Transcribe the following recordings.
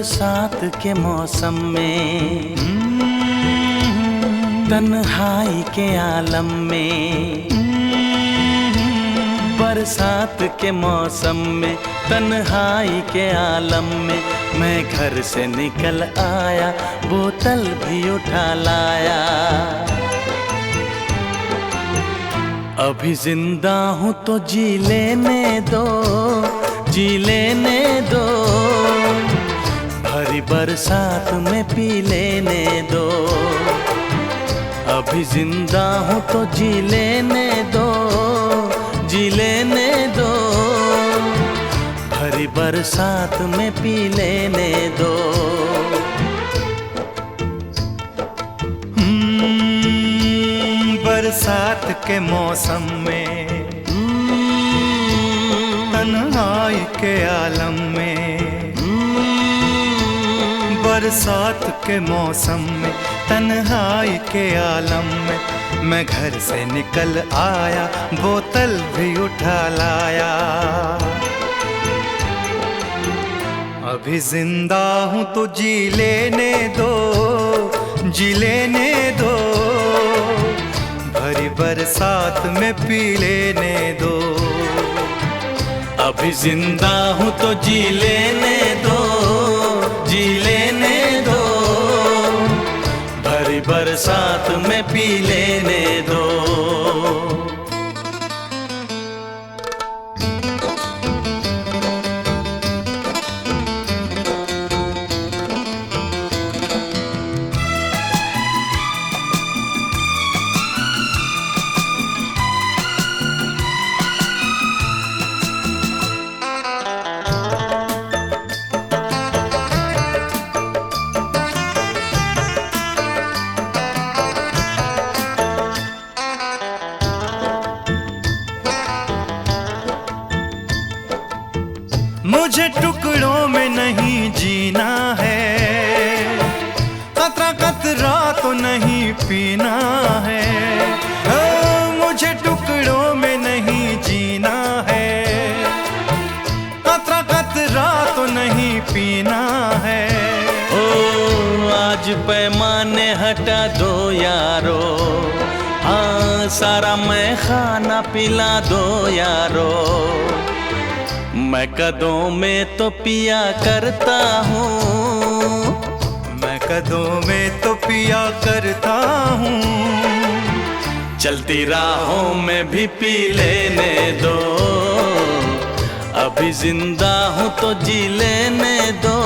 बरसात के मौसम में, तन्हाई के आलम में, बरसात के मौसम में, तन्हाई के आलम में, मैं घर से निकल आया, बोतल भी उठा लाया। अभी जिंदा हूँ तो जी लेने दो, जी लेने दो, भरी बरसात में पी लेने दो। अभी जिंदा हूँ तो जी लेने दो, जी लेने दो, भरी बरसात में पी लेने दो। बरसात के मौसम में, तन्हाई के आलम में, बरसात के मौसम में, तन्हाई के आलम में, मैं घर से निकल आया, बोतल भी उठा लाया। अभी जिंदा हूँ तो जी लेने दो, जी लेने दो, भरी बरसात में पी लेने दो। अभी जिंदा हूँ तो जी लेने दो, जी लेने दो, भरी बरसात में पी लेने दो। मुझे टुकड़ों में नहीं जीना है, कतरा कतरा तो नहीं पीना है। मुझे टुकड़ों में नहीं जीना है, कतरा कतरा तो नहीं पीना है। ओ आज पैमाने हटा दो यारो, हाँ सारा मैं खाना पिला दो यारो। मैं कदों में तो पिया करता हूँ, मैं कदों में तो पिया करता हूँ, चलती राहों में भी पी लेने दो। अभी जिंदा हूँ तो जी लेने दो,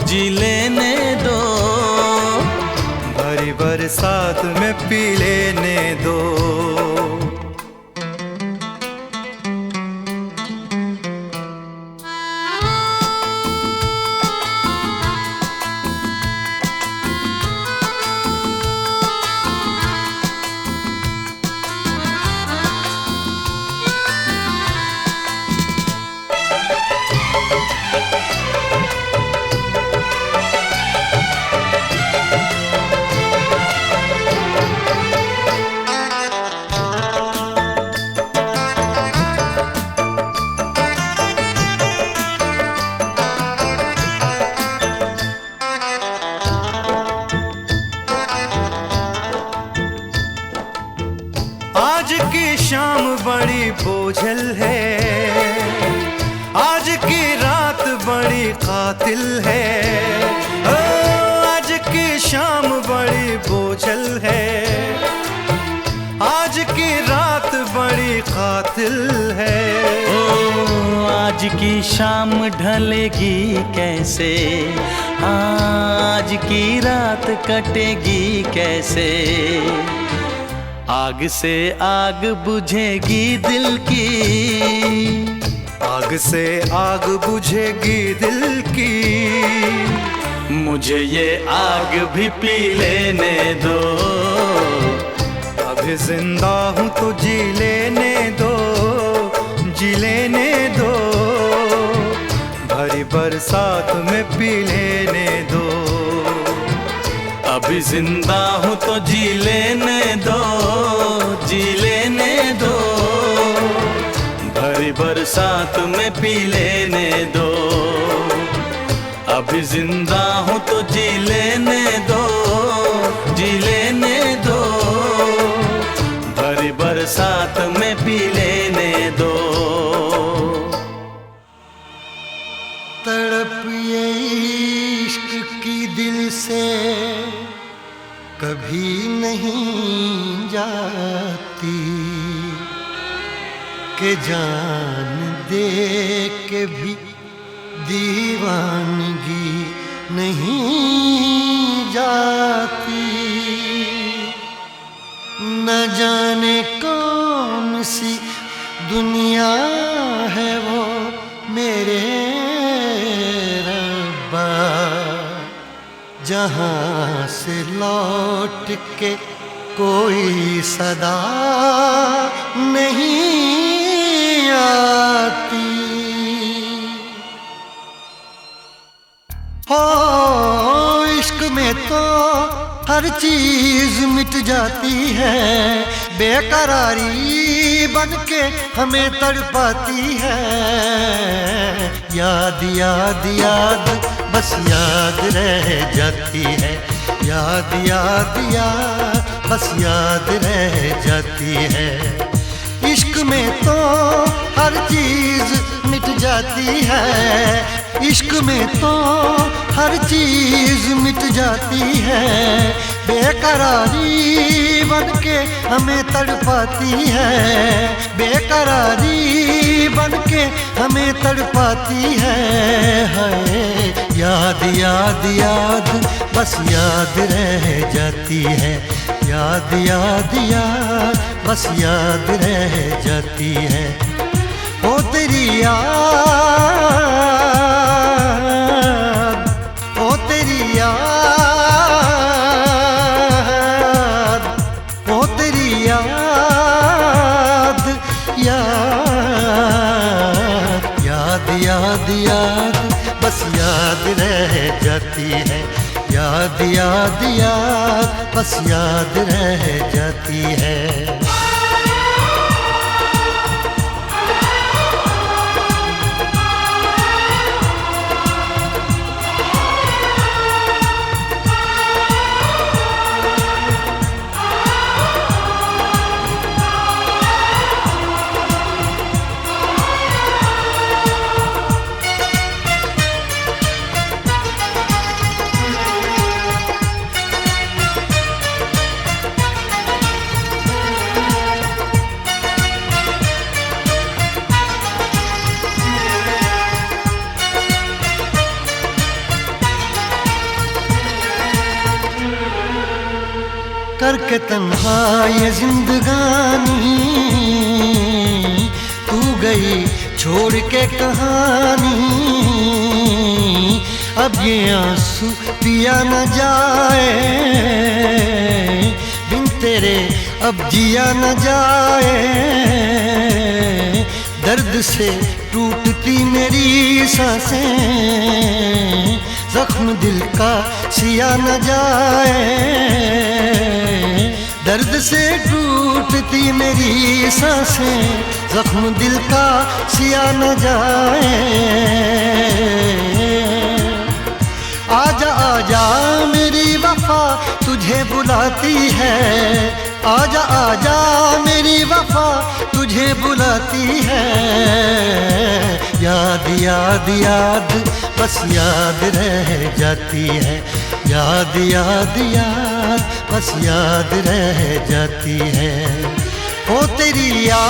जी लेने दो, भरी बरसात में पी लेने दो। आज की शाम बड़ी बोझल है, आज की रात बड़ी कातिल है। आज की शाम बड़ी बोझल है, आज की रात बड़ी कातिल है। ओ आज की शाम ढलेगी कैसे, आज की रात कटेगी कैसे। आग से आग बुझेगी दिल की, आग से आग बुझेगी दिल की, मुझे ये आग भी पी लेने दो। अभी जिंदा हूँ तो जी लेने दो, जी लेने दो, भरी बरसात में पी लेने दो। अभी जिंदा हूँ तो जी लेने दो, जी लेने दो, भरी बरसात में पी लेने दो। अभी जिंदा हूँ तो जी लेने दो, जी लेने दो, भरी बरसात में पी लेने दो। तड़प ये इश्क की दिल से कभी नहीं जाती, कि जान दे के भी दीवानगी नहीं जाती। न जाने कौन सी दुनिया है वो मेरे रब्बा, जहाँ से लौट के कोई सदा नहीं आती। हो इश्क में तो हर चीज मिट जाती है, बेकरारी बनके हमें तड़पाती है। याद याद याद बस याद रह जाती है, याद याद याद बस याद रह जाती है। इश्क में तो हर चीज मिट जाती है, इश्क में तो हर चीज मिट जाती है, बेकरारी बनके हमें तड़पाती है, बेकरारी बनके हमें तड़पाती है। हाय याद याद याद बस याद रह जाती है, याद याद याद बस याद रह जाती है। ओ तेरी याद, ओ तेरी याद, ओ तेरी याद, याद याद याद याद बस याद रह जाती है, याद याद याद बस याद रह जाती है। करके तन्हा ये जिंदगानी तू गई छोड़ के कहानी, अब ये आंसू पिया न जाए बिन तेरे, अब जिया न जाए। दर्द से टूटती मेरी सांसें, जख्म दिल का सिया न जाए। दर्द से टूटती मेरी सांसें, जख्म दिल का सिया न जाए। आजा आजा मेरी वफा तुझे बुलाती है, आजा आजा मेरी वफा तुझे बुलाती है। याद याद याद बस याद रह जाती है, याद याद याद बस याद रह जाती है। ओ तेरी याद,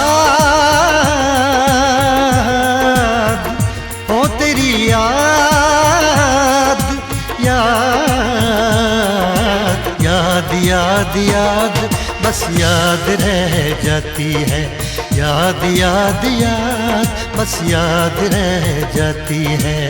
ओ तेरी याद, याद याद याद याद बस याद रह जाती है, याद याद याद बस याद रह जाती है।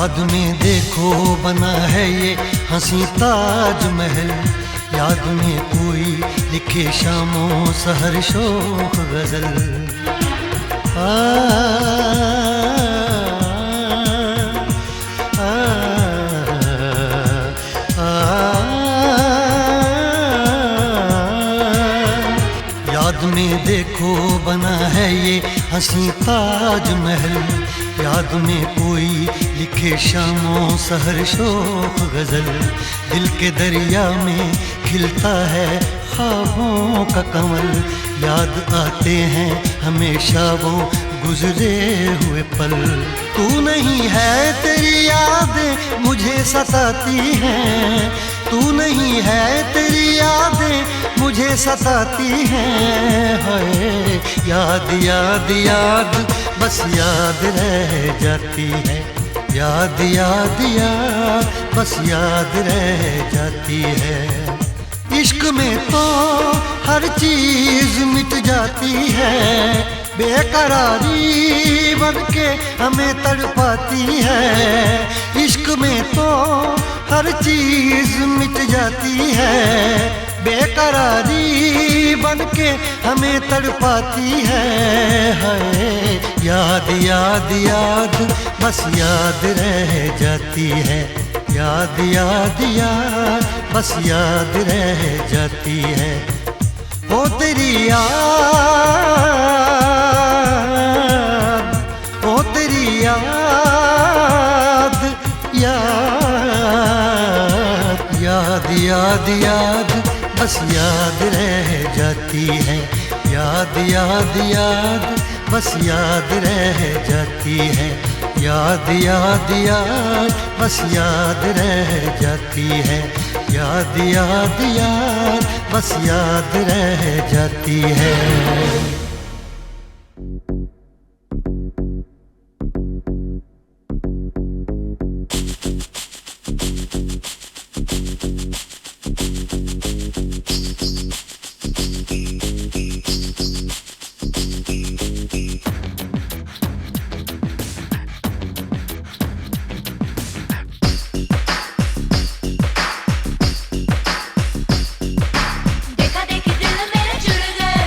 याद में देखो बना है ये हंसी ताजमहल, याद में कोई लिखे शामों सहर शोख गजल। आ, आ, आ, याद में देखो बना है ये हंसी ताजमहल, याद में कोई लिखे शामों सहर शोख गजल। दिल के दरिया में खिलता है ख्वाबों का कमल, याद आते हैं हमेशा वो गुजरे हुए पल। तू नहीं है तेरी यादें मुझे सताती हैं, तू नहीं है तेरी यादें मुझे सताती हैं। हाय याद याद याद बस याद रह जाती है, याद याद याद बस याद रह जाती है। इश्क में तो हर चीज मिट जाती है, बेकरारी बनके हमें तड़पाती है। इश्क में तो हर चीज मिट जाती है, बेकरारी बनके हमें तड़पाती है। हाय याद याद याद बस याद रह जाती है, याद याद याद बस याद रह जाती है। ओ तेरी याद, ओ तेरी याद, याद याद याद याद बस याद रह जाती है, याद याद याद बस याद रह जाती है। याद याद याद बस याद रह जाती है, याद याद याद बस याद रह जाती है। देखा देखी दिल मेरे जुड़ गए,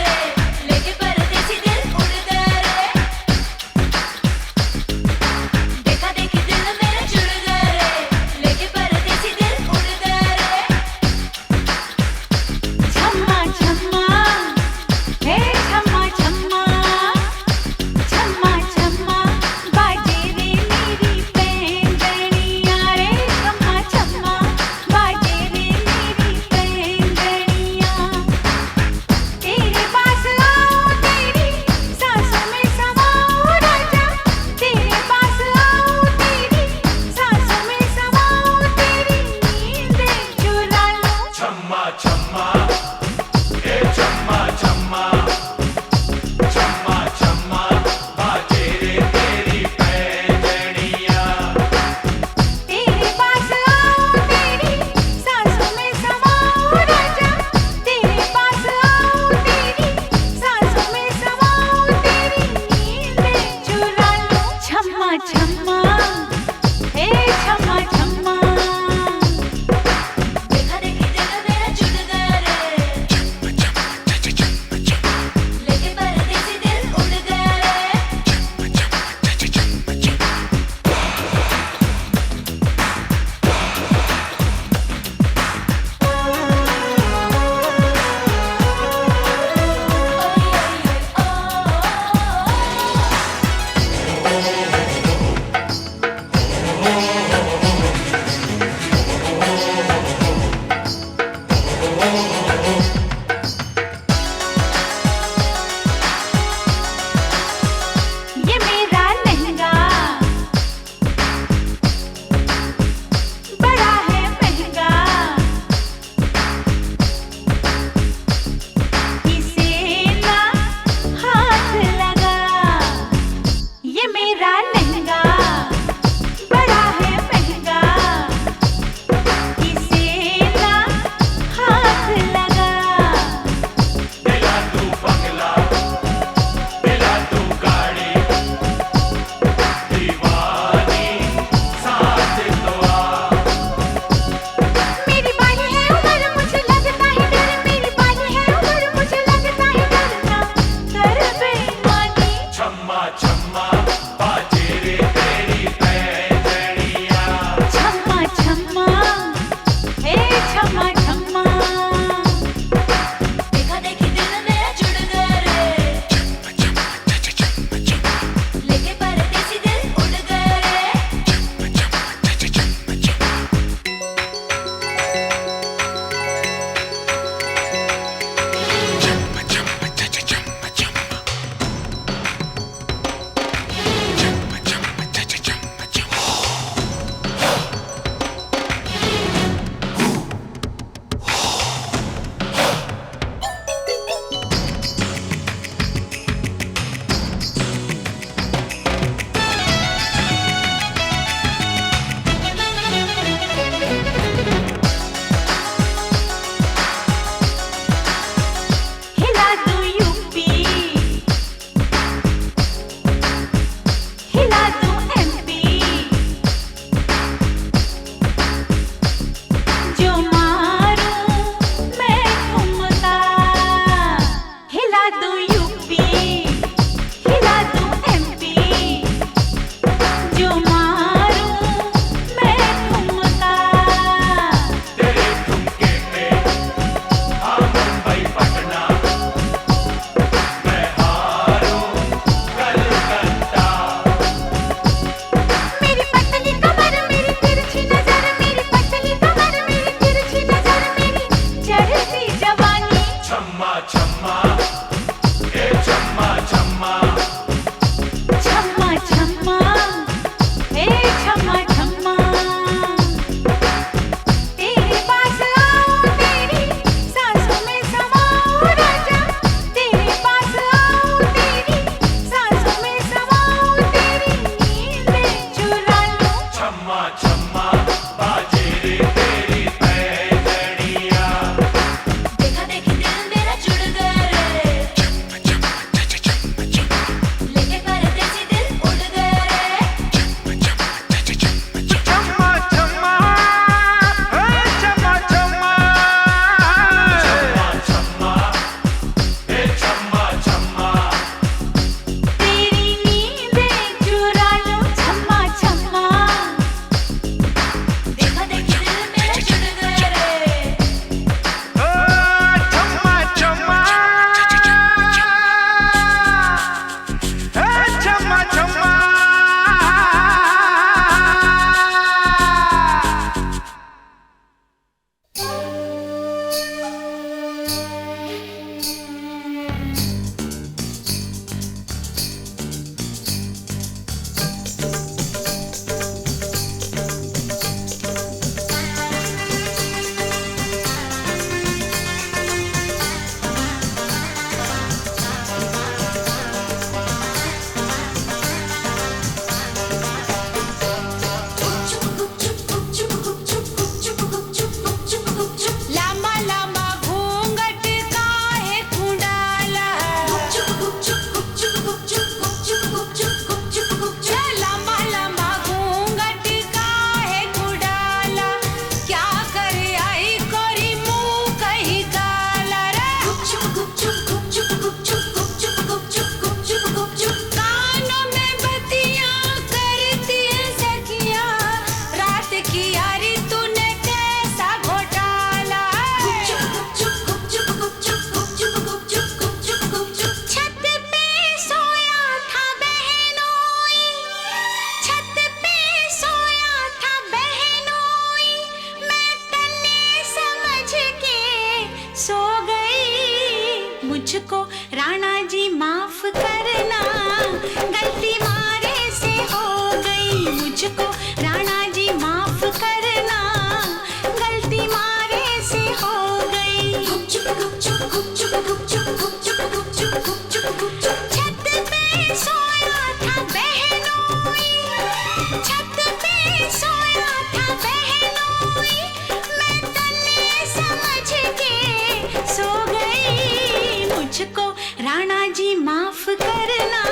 जी माफ करना,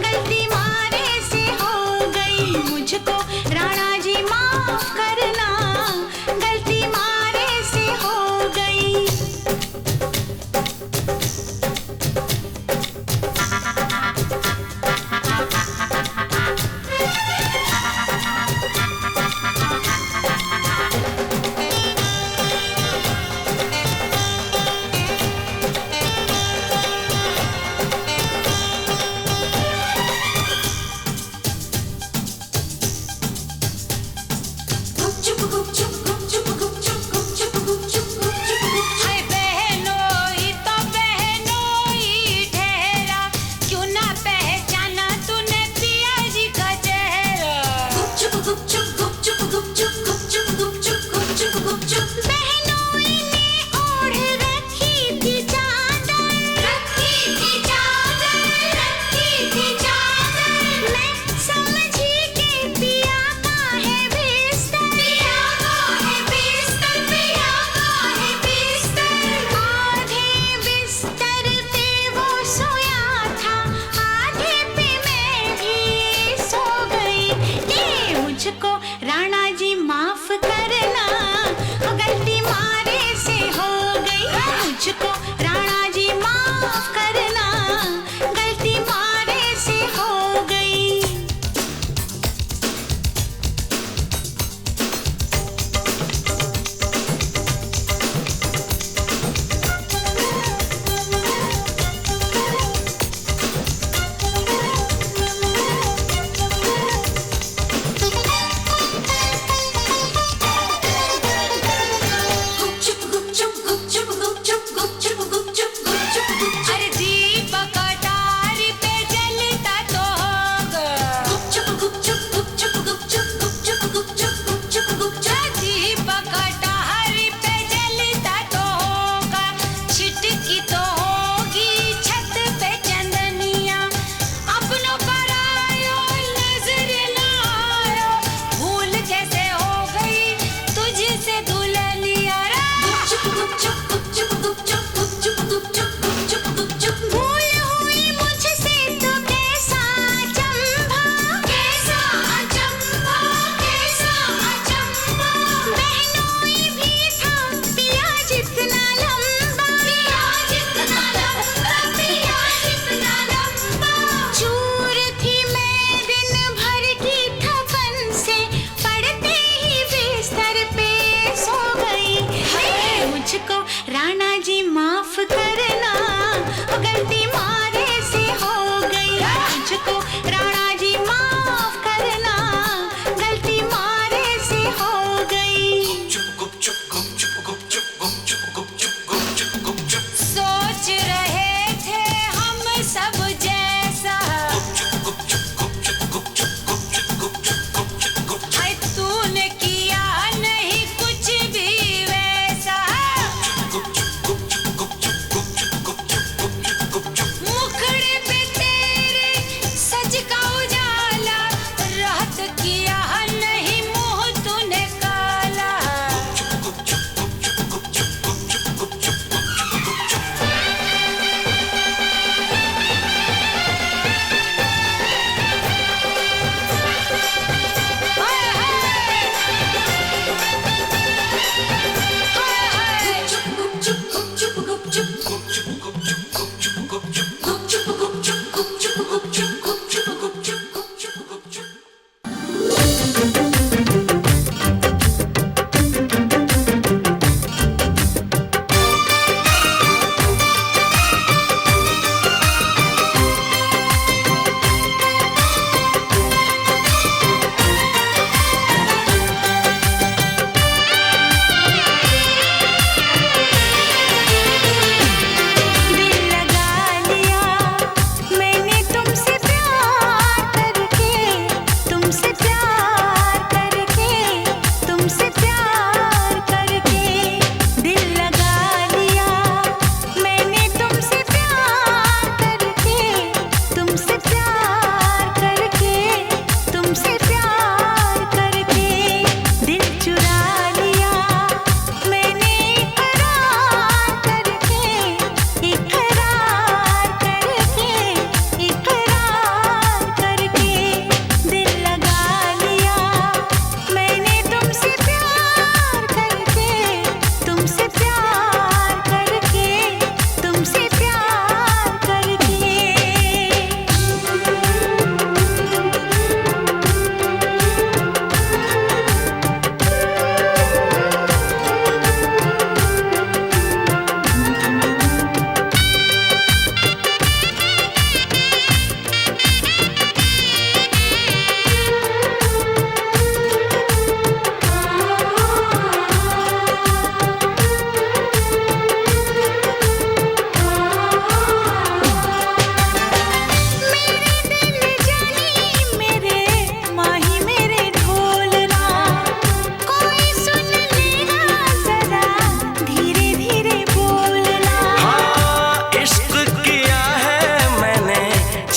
गलती मारे से हो गई मुझको। राणा जी माफ करना, गलती मारे से हो गई।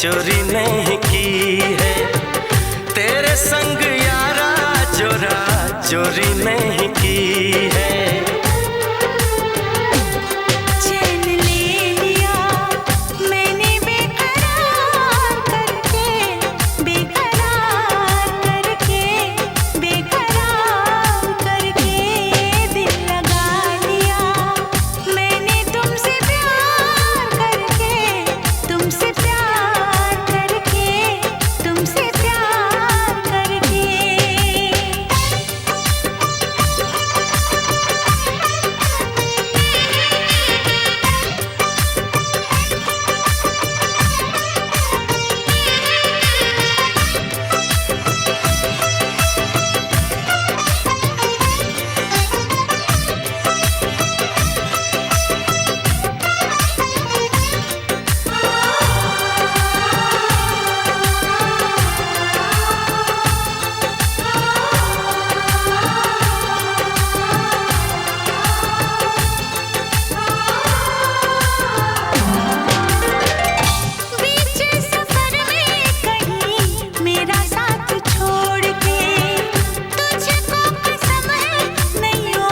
चोरी नहीं की है, तेरे संग यारा चोरा चोरी नहीं की है। चैन ले लिया मैंने बेकरार करके, बेकरार करके, बेकरार करके दिल लगा लिया मैंने तुमसे प्यार करके, तुमसे प्यार करके, तुमसे प्यार करके। बीच सफर में कहीं मेरा साथ छोड़ के, तुझको कसम है नहीं हो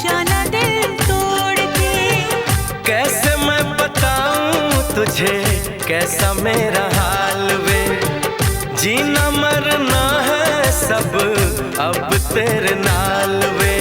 जाना दिल तोड़ के। कैसे मैं बताऊं तुझे कैसा मेरा हाल वे, जीना मरना है सब अब तेरे नाल वे।